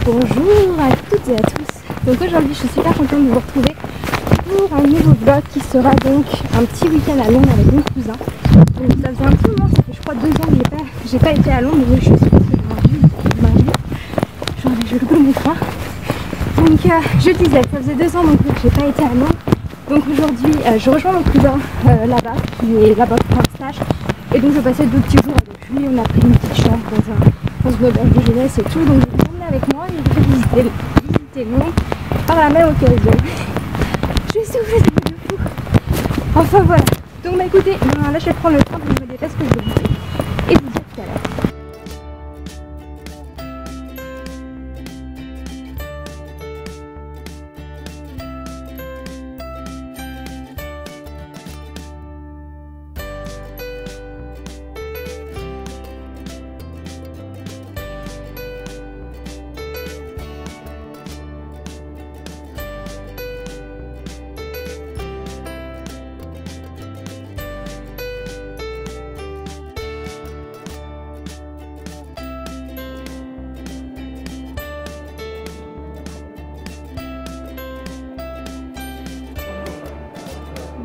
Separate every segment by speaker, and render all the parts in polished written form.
Speaker 1: Bonjour à toutes et à tous. Donc aujourd'hui je suis super contente de vous retrouver pour un nouveau vlog qui sera donc un petit week-end à Londres avec mon cousin. Donc ça faisait un petit moment, ça fait je crois 2 ans que j'ai pas été à Londres, mais je suis passée mardi. Genre je le mon train. Donc je disais, ça faisait 2 ans donc que j'ai pas été à Londres. Donc aujourd'hui je rejoins mon cousin là-bas, qui est là-bas pour un stage. Et donc je passais 2 petits jours avec lui, on a pris une petite chambre dans une auberge de jeunesse et tout. Donc je vais emmener avec moi et je vais visiter Londres par la même occasion. Je suis soufflée de fou. Enfin voilà. Donc bah écoutez, là je vais prendre le train pour me dépêcher ce que je veux goûter. Et vous dire tout à l'heure.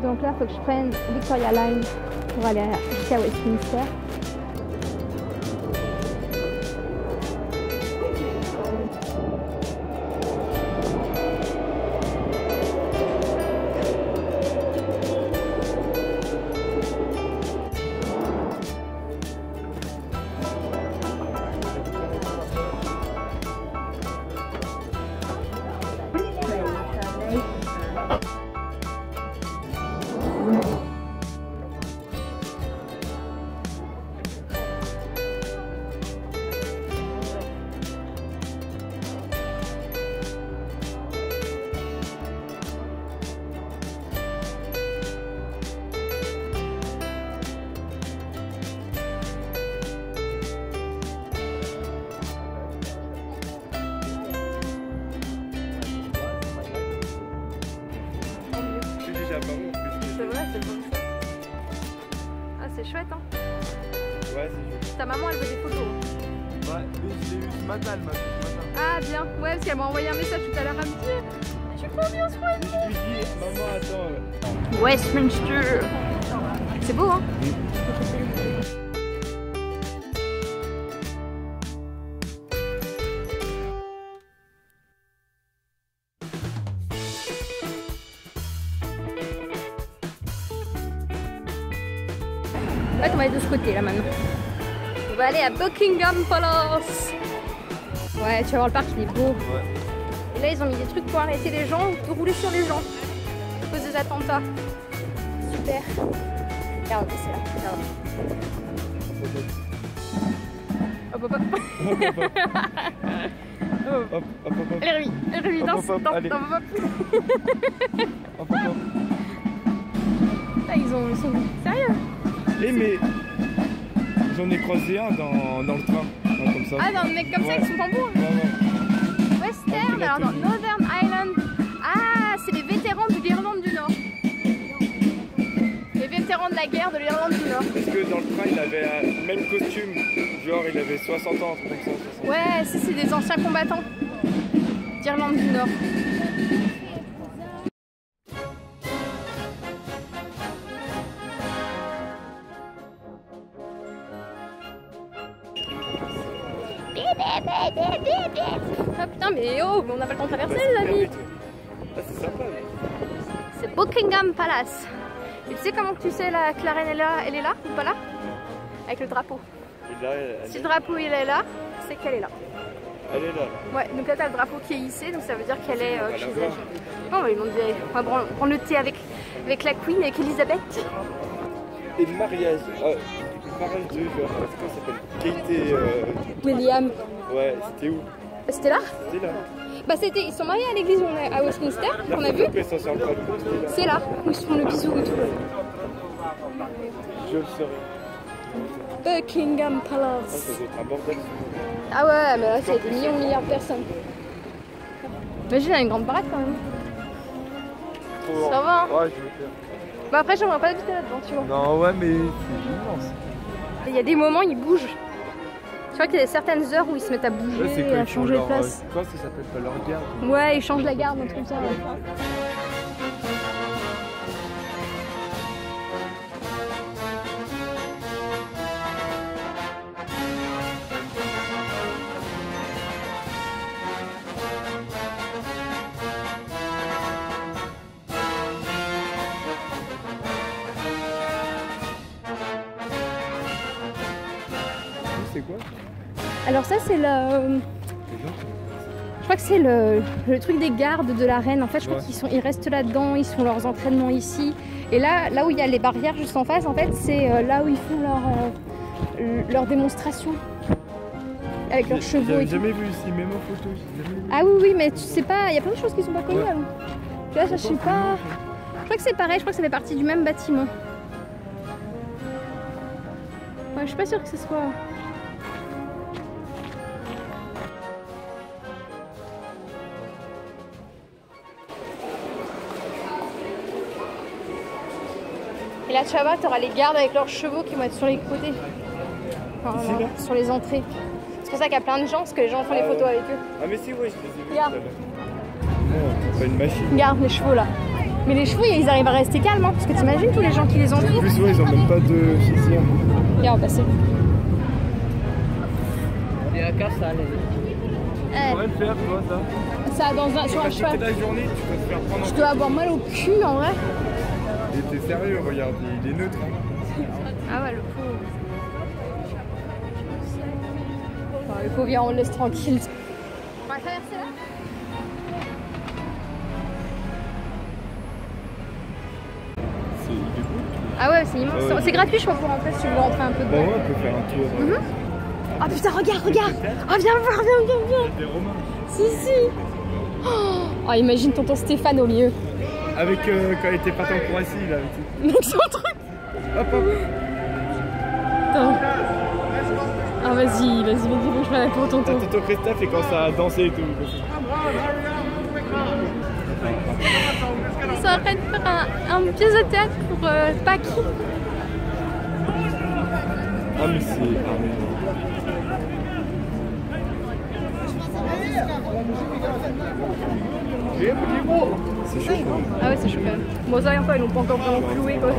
Speaker 1: Donc là, il faut que je prenne Victoria Line pour aller jusqu'à Westminster. C'est vrai, c'est bon ça. Ah, c'est chouette, hein.
Speaker 2: Ouais, c'est chouette.
Speaker 1: Ta maman, elle veut des photos.
Speaker 2: Ouais, mais je l'ai eu ce matin, elle m'a fait ce matin.
Speaker 1: Ah, bien. Ouais, parce qu'elle m'a envoyé un message tout à l'heure à me dire tu prends bien soin de
Speaker 2: Je lui dis, maman, attends.
Speaker 1: Westminster. C'est beau, hein. Ouais, on va aller de ce côté là maintenant. On va aller à Buckingham Palace. Ouais, tu vas voir le parc, il est beau.
Speaker 2: Ouais.
Speaker 1: Et là, ils ont mis des trucs pour arrêter les gens, de rouler sur les gens à cause des attentats. Super. Regarde, c'est là. Regarde. Hop, hop, hop.
Speaker 2: Hop, hop, hop, hop.
Speaker 1: Allez, Rémi, danse,
Speaker 2: Hop, hop,
Speaker 1: danse,
Speaker 2: allez.
Speaker 1: hop, hop.
Speaker 2: Hop, hop, hop.
Speaker 1: Là, ils sont sérieux.
Speaker 2: Eh, mais j'en ai croisé un dans le train, un comme ça.
Speaker 1: Ah, dans le mec comme ça avec son tambour.
Speaker 2: Ouais, ouais.
Speaker 1: Western, alors dans Northern Ireland. Ah, c'est les vétérans de l'Irlande du Nord. Les vétérans de la guerre de l'Irlande du Nord.
Speaker 2: Parce que dans le train, il avait le même costume. Genre, il avait 60 ans, un truc comme ça. 60.
Speaker 1: Ouais, c'est des anciens combattants d'Irlande du Nord. Ah putain, mais oh, mais on n'a pas le temps de traverser, les amis.
Speaker 2: Ah, c'est sympa.
Speaker 1: C'est Buckingham Palace. Et tu sais comment tu sais que la reine est là, elle est là ou pas là? Avec le drapeau.
Speaker 2: Et là,
Speaker 1: Si le drapeau il est là, c'est qu'elle est là.
Speaker 2: elle est là.
Speaker 1: Ouais, donc là t'as le drapeau qui est hissé, donc ça veut dire qu'elle est chez elle. Bon, on va lui demander, on va prendre le thé avec la Queen, avec Elisabeth.
Speaker 2: Et mariage. Mariage de genre, comment ça s'appelle? Kate et.
Speaker 1: William.
Speaker 2: Ouais, c'était où?
Speaker 1: C'était là?
Speaker 2: C'était là.
Speaker 1: Bah ils sont mariés à l'église à Westminster, qu'on a vu. C'est là, où ils se font le bisou et tout.
Speaker 2: Je le saurais.
Speaker 1: Buckingham
Speaker 2: Ah,
Speaker 1: Palace.
Speaker 2: ça doit être un bordel.
Speaker 1: Ah ouais, mais là c'est des millions, milliards de personnes. Imagine, elle a une grande baraque quand même.
Speaker 2: Trop
Speaker 1: Ça va, hein?
Speaker 2: Ouais, je veux faire.
Speaker 1: Bah après, j'aimerais pas habiter là-dedans, tu vois.
Speaker 2: Non, ouais, mais c'est immense.
Speaker 1: Il y a des moments, ils bougent. crois qu'il y a certaines heures où ils se mettent à bouger,
Speaker 2: Ouais, c'est quand
Speaker 1: à
Speaker 2: ils
Speaker 1: changer de
Speaker 2: changent
Speaker 1: place.
Speaker 2: Quoi, ça s'appelle pas leur garde?
Speaker 1: Ouais, ils changent la garde, un truc comme ça. Ouais.
Speaker 2: C'est quoi?
Speaker 1: Alors ça c'est le... Je crois que c'est le truc des gardes de la reine. En fait, je crois qu'ils restent là-dedans, ils font leurs entraînements ici. Et là où il y a les barrières juste en face, en fait, c'est là où ils font leur démonstration avec leurs chevaux.
Speaker 2: J'avais jamais vu ici, même en photo.
Speaker 1: Ah oui, mais tu sais pas, il y a plein de choses qui sont pas connues. Alors. Tu vois, ça, je sais pas. Je crois que c'est pareil, je crois que ça fait partie du même bâtiment. Ouais, je suis pas sûre que ce soit. Et là, tu vas voir, tu auras les gardes avec leurs chevaux qui vont être sur les côtés. Enfin,
Speaker 2: Ici, là
Speaker 1: sur les entrées. C'est pour ça qu'il y a plein de gens, parce que les gens font les photos avec eux.
Speaker 2: Ah, mais si, ouais, je les ai vus.
Speaker 1: Regarde.
Speaker 2: Non, c'est pas une machine.
Speaker 1: Regarde les chevaux là. Mais les chevaux, ils arrivent à rester calmes, hein, parce que t'imagines tous les gens qui les
Speaker 2: En
Speaker 1: entourent.
Speaker 2: plus, ouais, ils ont même pas de chaussures.
Speaker 1: Regarde, passer.
Speaker 3: Il y a qu'à ça, les
Speaker 2: Tu pourrais le faire, toi, ça.
Speaker 1: Ça, sur un
Speaker 2: Quand
Speaker 1: cheval.
Speaker 2: tu fais la journée, tu peux te faire prendre en
Speaker 1: Je dois avoir mal au cul en vrai.
Speaker 2: Et t'es sérieux, regarde, il est neutre. Hein.
Speaker 1: Ah ouais, le pauvre. Enfin, le pauvre, viens, on le laisse tranquille. On va traverser là?
Speaker 2: Il est beau.
Speaker 1: Ah ouais, c'est immense.
Speaker 2: Ouais.
Speaker 1: C'est gratuit, je crois, pour rentrer si tu veux rentrer un peu
Speaker 2: Bah
Speaker 1: dedans.
Speaker 2: ouais, on peut faire un tour.
Speaker 1: Oh putain, regarde. Oh, viens voir, viens.
Speaker 2: Des Romains.
Speaker 1: Si. Oh, imagine tonton Stéphane au milieu.
Speaker 2: Avec quand il était parti en Croatie, là. Avec tout.
Speaker 1: Donc son truc.
Speaker 2: Hop.
Speaker 1: Attends. Ah vas-y, bouge pas pour tonton.
Speaker 2: Tonton Christophe, et quand ça a dansé et tout.
Speaker 1: Ils sont en train de faire un pièce de théâtre pour Pâques.
Speaker 2: Ah, mais c'est. C'est chaud.
Speaker 1: Ah ouais, c'est chaud quand même. Bon, ça, encore, ils l'ont pas encore vraiment cloué quoi.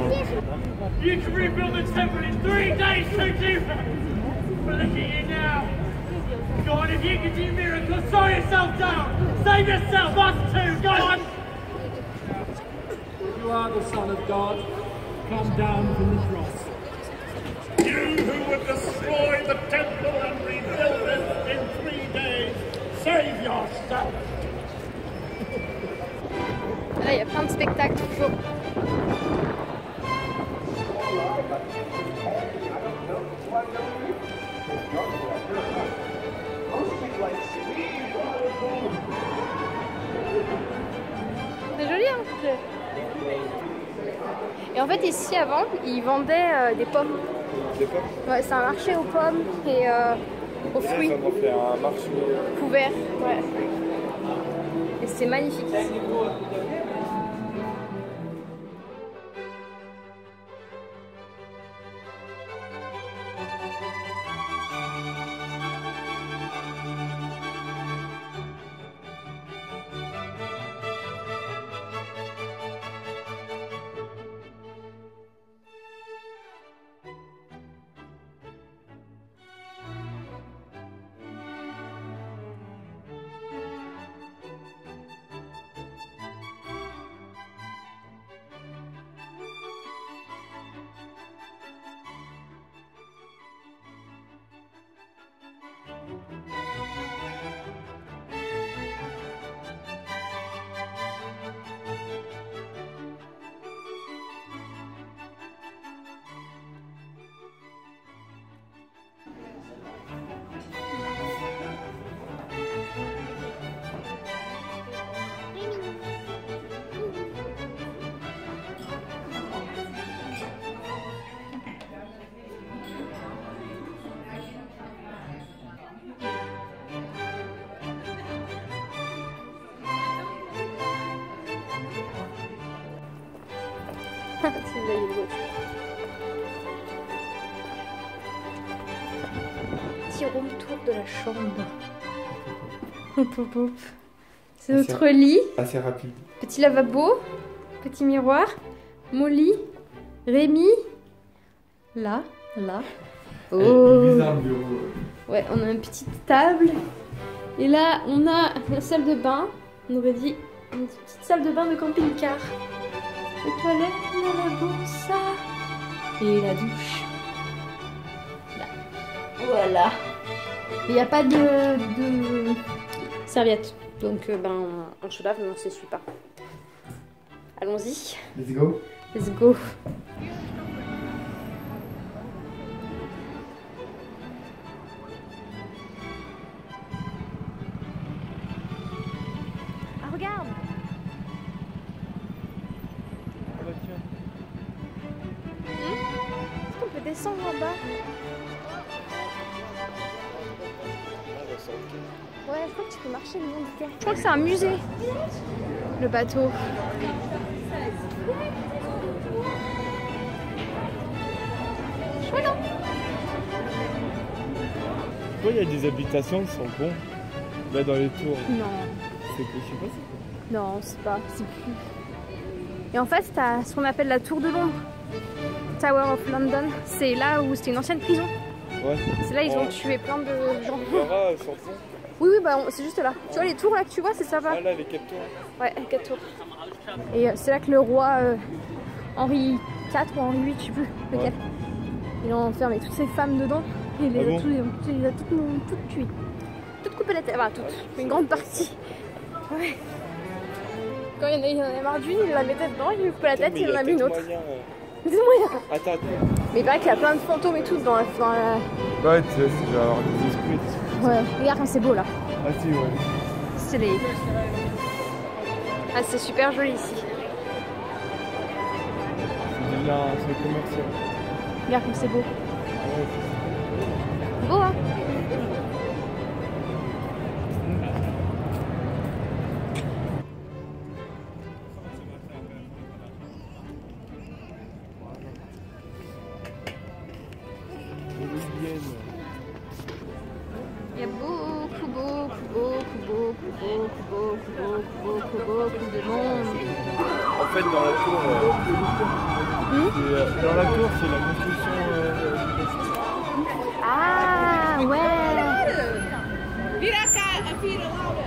Speaker 4: You can rebuild the temple in 3 days, Suju! But look at you now! God, if you can do miracles, throw yourself down! Save yourself, us too, go on! You are the Son of God. Come down from the cross. You who would destroy the temple and rebuild it in 3 days, save yourself!
Speaker 1: Là, il y a plein de spectacles toujours. C'est joli, hein? Et en fait, ici, avant, ils vendaient des pommes.
Speaker 2: Des pommes?
Speaker 1: Ouais, c'est un marché aux pommes et aux fruits
Speaker 2: Ça va faire un marché.
Speaker 1: couverts. Ouais. Et c'est magnifique. Si vous voyez le vote. petit room tour de la chambre. Hop, hop, hop. C'est
Speaker 2: Assez
Speaker 1: notre lit.
Speaker 2: Assez rapide.
Speaker 1: Petit lavabo. Petit miroir. Molly. Rémi. Là. Là.
Speaker 2: Il est bizarre le bureau.
Speaker 1: Ouais, on a une petite table. Et là, on a la salle de bain. On aurait dit une petite salle de bain de camping-car. Les toilettes, on a la bourse. Et la douche. Là. Voilà. Il n'y a pas de serviette. Donc, on se lave, mais on ne s'essuie pas. Allons-y.
Speaker 2: Let's go.
Speaker 1: Let's go. Ah, regarde.
Speaker 2: Ah bah tiens.
Speaker 1: Est-ce qu'on peut descendre en bas? Ouais, je crois que tu peux marcher le long du quai. Je crois que c'est un musée, le bateau. Voilà.
Speaker 2: Pourquoi il y a des habitations qui sont bons là dans les tours?
Speaker 1: Non,
Speaker 2: C'est que je sais pas c'est quoi.
Speaker 1: non, c'est pas, c'est plus. Et en fait, t'as ce qu'on appelle la Tour de Londres, Tower of London. C'est là où c'était une ancienne prison.
Speaker 2: Ouais.
Speaker 1: C'est là ils ont tué plein de gens.
Speaker 2: On verra sur le fond.
Speaker 1: Oui, oui, bah c'est juste là. Tu vois les tours là que tu vois, c'est ça va.
Speaker 2: Ah là les 4 tours.
Speaker 1: Ouais, 4 tours. Et c'est là que le roi Henri IV ou Henri VIII, je sais plus lequel, il a enfermé toutes ces femmes dedans. Et il les a, il a toutes tuées. Toutes coupées la tête, enfin toutes, une grande partie. Ouais. Quand il en a marre d'une, il la mettait dedans, il lui coupait la tête et il en a mis une autre. Des moyens.
Speaker 2: Attends.
Speaker 1: Mais il paraît qu'il y a plein de fantômes et tout dans la...
Speaker 2: Ouais, tu sais, c'est genre des esprits.
Speaker 1: Ouais, regarde comme c'est beau là.
Speaker 2: Ah si, ouais.
Speaker 1: Stylé. Ah, c'est super joli ici.
Speaker 2: C'est déjà un commercial.
Speaker 1: Regarde comme c'est beau.
Speaker 2: Ouais.
Speaker 1: Beau hein. Il y a beaucoup de monde.
Speaker 2: En fait, dans la tour, dans la tour, c'est la construction.
Speaker 1: Ah ouais.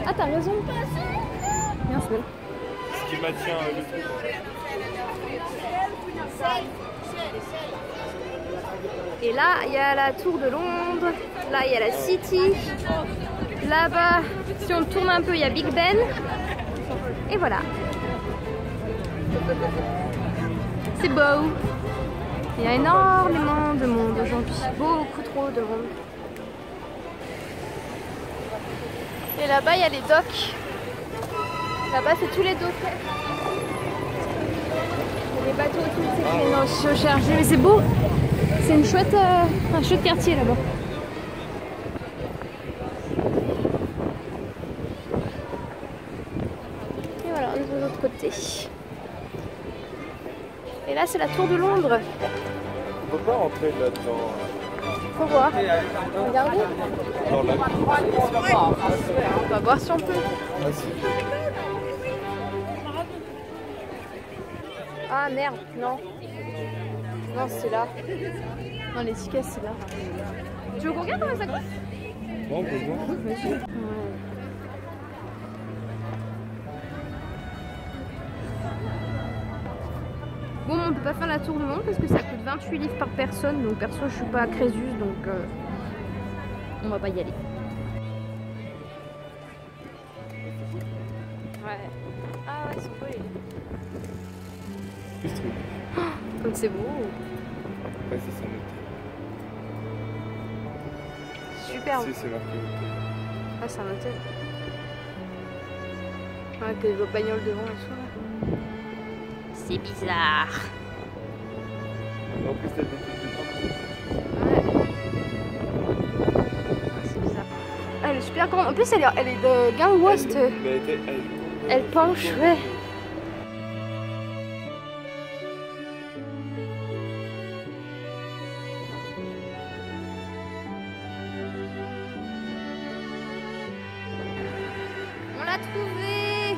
Speaker 1: Ah t'as raison. Bien sûr.
Speaker 2: Ce qui maintient le truc.
Speaker 1: Et là, il y a la Tour de Londres. Là, il y a la City. Là-bas, si on tourne un peu, il y a Big Ben. Et voilà. C'est beau. Il y a énormément de monde aujourd'hui. Beaucoup trop de monde. Et là-bas, il y a les docks. Là-bas, c'est tous les docks. Les bateaux et tout, c'est rechargé. Mais c'est beau. C'est une chouette, un chouette quartier là-bas. Et voilà, on est de l'autre côté. Et là, c'est la Tour de Londres.
Speaker 2: On peut pas rentrer là-dedans.
Speaker 1: Faut voir. Regardez.
Speaker 2: Dans la
Speaker 1: On va voir si on peut.
Speaker 2: Ah si.
Speaker 1: Ah merde, non. Non, c'est là. Non, les tickets, c'est là. Tu veux qu'on regarde comment ça coûte?
Speaker 2: Non, on peut voir.
Speaker 1: Vas-y. Ouais. Bon, on peut pas faire la tour du monde parce que ça coûte 28 livres par personne. Donc perso, je suis pas à Crésus, donc on va pas y aller. Ouais. Ah ouais, ils sont beaux les...
Speaker 2: Plus truc.
Speaker 1: Comme c'est beau.
Speaker 2: Ouais, c'est ça noté.
Speaker 1: Super.
Speaker 2: Si, c'est marqué noté.
Speaker 1: Ah, c'est un hôtel. Ouais, avec des bagnoles devant et tout. Là. C'est bizarre.
Speaker 2: En plus, t'as des trucs de
Speaker 1: Ouais. Ah, c'est bizarre. Ah, elle est super grande. En plus, elle est de Gang West. Elle penche, ouais. l'a trouvé.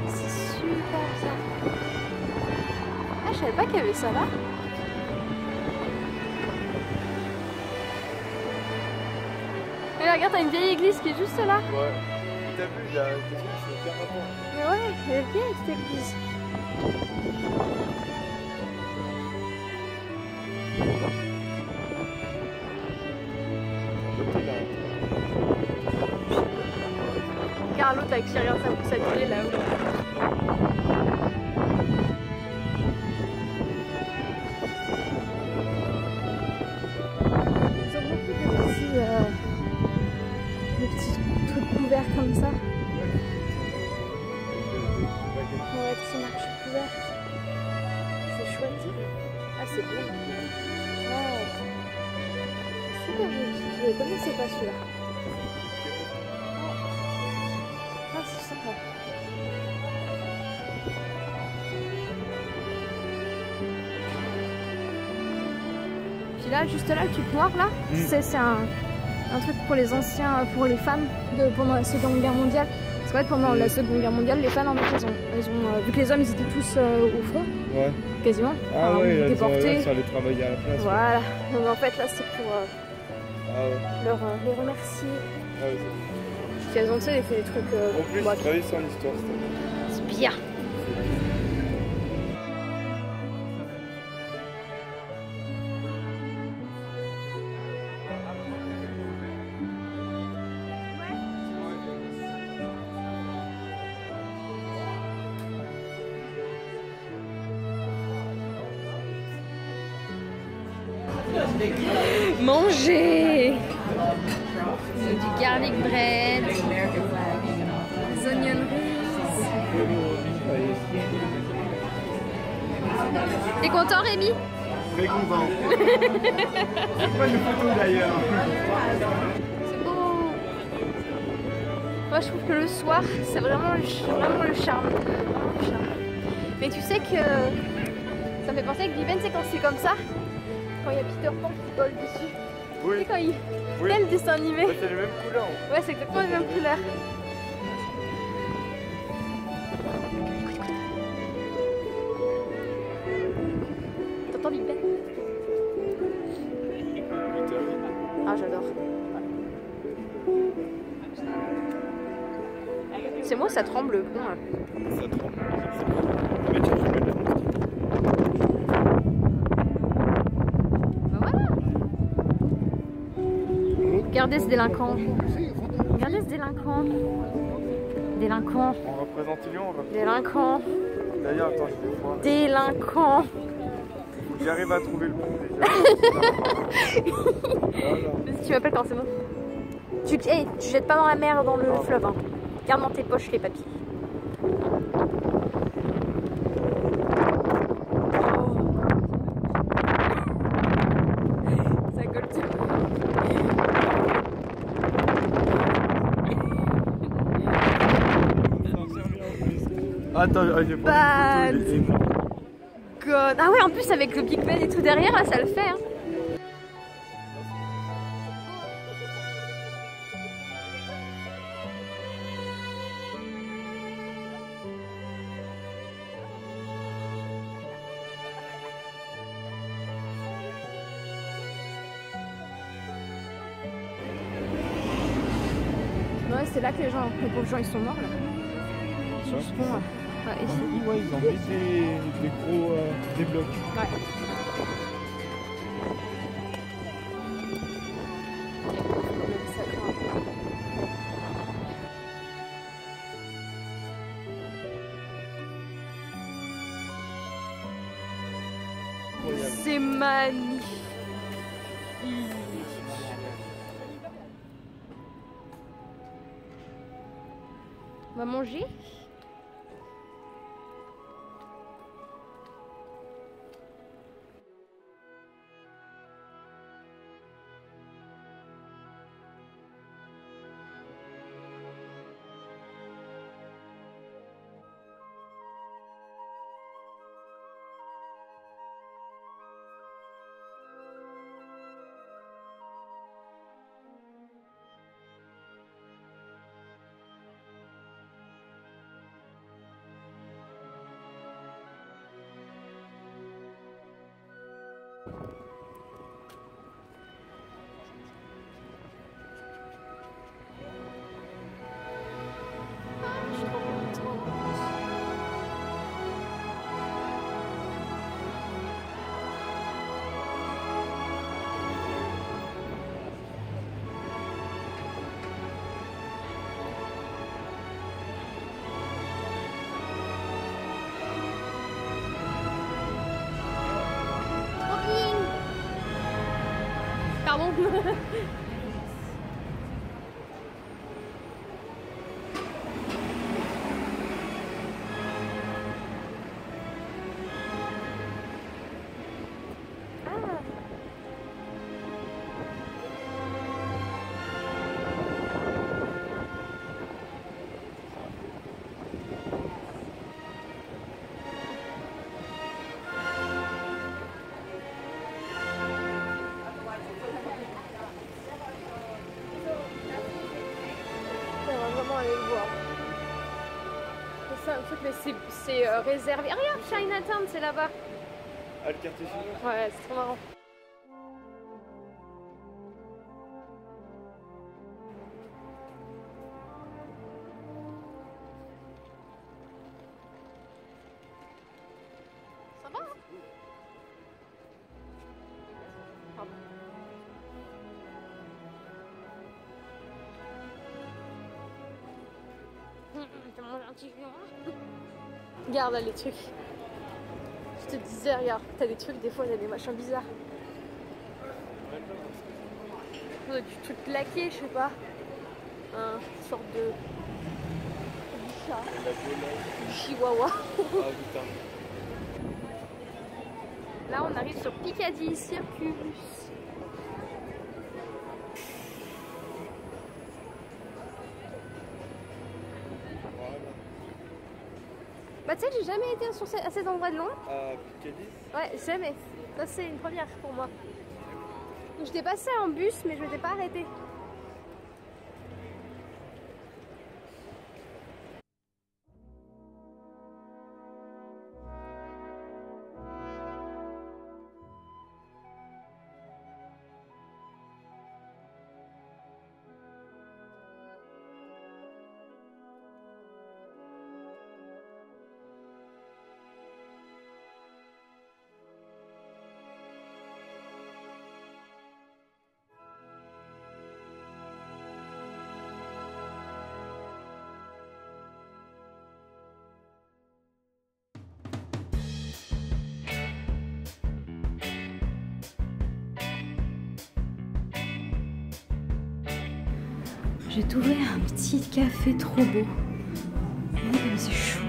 Speaker 1: C'est super bien. Ah, je savais pas qu'il y avait ça là. Et là, regarde, t'as une vieille église qui est juste là.
Speaker 2: Ouais. T'as vu, il y a des trucs, c'est bien rapport.
Speaker 1: Mais ouais, elle est vieille cette église. Regarde l'autre avec qui regarde sa télé là-haut. Ils ont beaucoup de petits trucs couverts comme ça. Ouais, petits marchés couverts. C'est chouette. Ah, c'est beau. Ouais. Super joli. Je ne connaissais pas celui-là. Ah, c'est sympa. Puis là, juste là, le truc noir là, c'est un truc pour les anciens, pour les femmes pendant la Seconde Guerre mondiale. Parce qu'en fait, pendant la Seconde Guerre mondiale, les femmes, en fait, elles ont vu que les hommes, ils étaient tous au front, quasiment,
Speaker 2: Ah ouais,
Speaker 1: déportés.
Speaker 2: Ça allait travailler à la place.
Speaker 1: Voilà. Donc en fait, là, c'est pour les remercier.
Speaker 2: Ah ouais,
Speaker 1: Parce qu'elles ont, tu sais, fait des trucs.
Speaker 2: en plus, j'ai travaillé sur l'histoire.
Speaker 1: C'est bien. Manger du garlic bread, des onion rings. T'es content, Rémi?
Speaker 2: Très content. C'est pas une photo d'ailleurs.
Speaker 1: C'est beau. Moi je trouve que le soir c'est vraiment le charme. Mais tu sais que ça me fait penser que Viven, c'est quand c'est comme ça. Quand il y a Peter Pan qui vole dessus.
Speaker 2: Oui.
Speaker 1: Tu sais quand il fait le dessin animé.
Speaker 2: C'est les mêmes couleurs.
Speaker 1: Ouais, c'est exactement les mêmes couleurs. T'entends Big Ben? Ah, j'adore. C'est moi, ça tremble le plomb là.
Speaker 2: Ça tremble. Mais tiens, je vais mettre la musique.
Speaker 1: Regardez ce délinquant. Regardez ce délinquant. Délinquant.
Speaker 2: On représente Lyon, on va.
Speaker 1: Délinquant.
Speaker 2: D'ailleurs, attends, je vais voir.
Speaker 1: Délinquant.
Speaker 2: Faut que j'arrive à trouver le bon déjà. Voilà.
Speaker 1: Tu m'appelles quand c'est bon. Tu jettes pas dans la mer, dans le fleuve. Hein. Garde dans tes poches les papiers. Ça colle tout.
Speaker 2: Attends, j'ai pas une photo.
Speaker 1: God. Ah ouais, en plus avec le Big Ben et tout derrière, là, ça le fait. Hein. Ouais, c'est là que les pauvres gens, ils sont morts là.
Speaker 2: Ça.
Speaker 1: Bon, ouais, ici.
Speaker 2: Ouais, ils ont mis des gros des blocs.
Speaker 1: Ouais. C'est magnifique. On va manger.
Speaker 3: pardon. Aller le voir. C'est ça, un truc, mais c'est réservé. Ah, regarde, Chinatown, c'est là-bas.
Speaker 2: Ah, le quartier chinois.
Speaker 3: Ouais, c'est trop marrant. Ça va, hein? Pardon. Regarde là les trucs. Je te disais, regarde, t'as des trucs, des fois t'as des machins bizarres. Du truc plaqué, je sais pas. Une sorte de chat. Du chihuahua.
Speaker 2: Ah putain.
Speaker 3: Là on arrive sur Piccadilly Circus. Bah tu sais, j'ai jamais été à cet endroit de Londres.
Speaker 2: Piccadilly?
Speaker 3: Ouais, jamais. Ça c'est une première pour moi. J'étais passée en bus mais je m'étais pas arrêtée.
Speaker 1: J'ai trouvé un petit café trop beau. Oh, c'est chaud.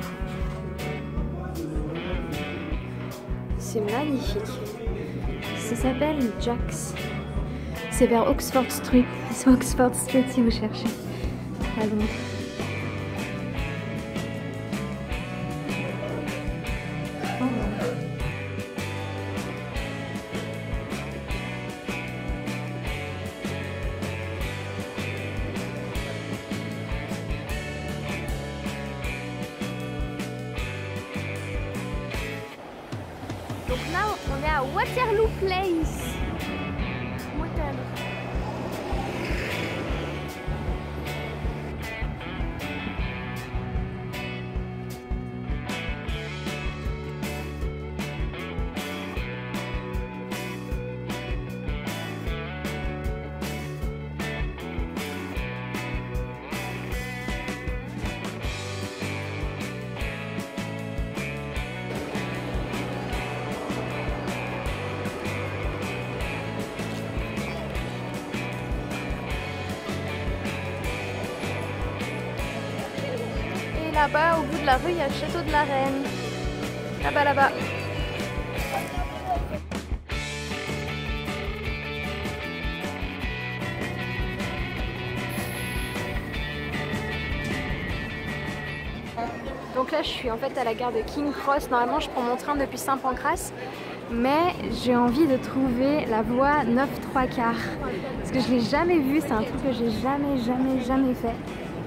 Speaker 1: C'est magnifique. Ça s'appelle Jack's. C'est vers Oxford Street. C'est Oxford Street si vous cherchez à Londres.
Speaker 3: Donc là, on est à Waterloo Place. Waterloo. Là-bas, au bout de la rue, il y a le château de la Reine. Là-bas, là-bas. Donc là, je suis en fait à la gare de King Cross. Normalement, je prends mon train depuis Saint-Pancras. Mais j'ai envie de trouver la voie 9 3/4. Parce que je l'ai jamais vue. C'est un truc que j'ai jamais fait.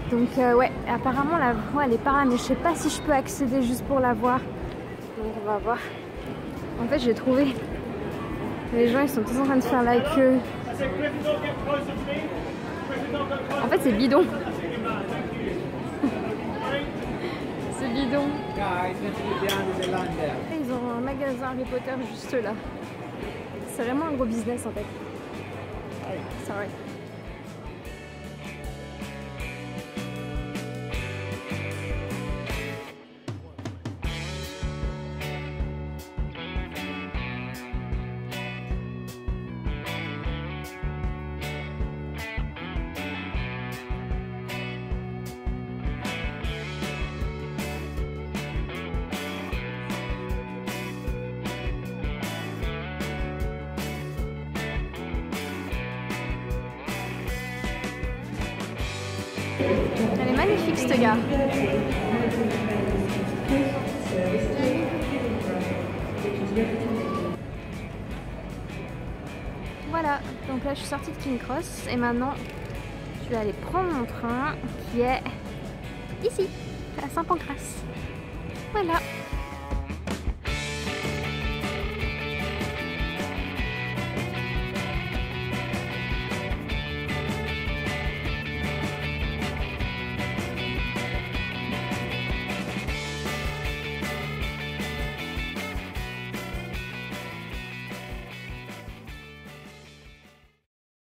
Speaker 3: Donc ouais, apparemment la voie elle est par là, mais je sais pas si je peux accéder juste pour la voir. Donc on va voir. En fait j'ai trouvé. Les gens ils sont tous en train de faire la queue. En fait c'est bidon. C'est bidon. Ils ont un magasin Harry Potter juste là. C'est vraiment un gros business en fait. Sorry. Elle est magnifique cette gare. Voilà, donc là je suis sortie de King Cross et maintenant je vais aller prendre mon train qui est ici, à Saint-Pancras. Voilà.